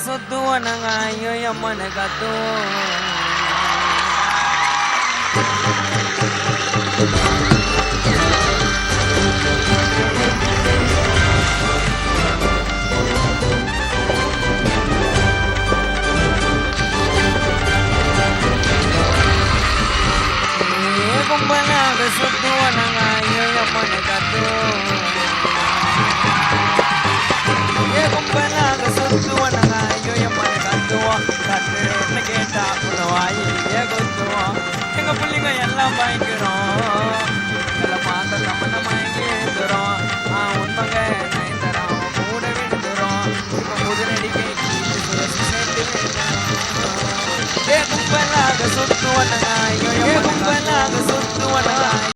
சுத்துவோம் நாங்க ஐயோ அம்மனை கத்துவோம். கும்பலாக சுத்துவோம் நாங்க ஐயோ அம்மனை கத்துவோம். கும்பலாக சுத்துவோம் நாங்க ஐயோ அம்மனை கத்துவோம். கத்துறேன்னு கேட்டா வாயிலே குத்துவோம். எங்க பிள்ளைங்க எல்லாம் பயக்கிறோம். எங்களை பார்த்த தம்மன மயங்கி எழுதுறோம். உண்மைங்க நயன்தரோம் கூட விழுந்துறோம். இப்போ முதுநடிக்கை சேர்த்து கும்பலாக சுத்துவோம் நாங்க ஐயோ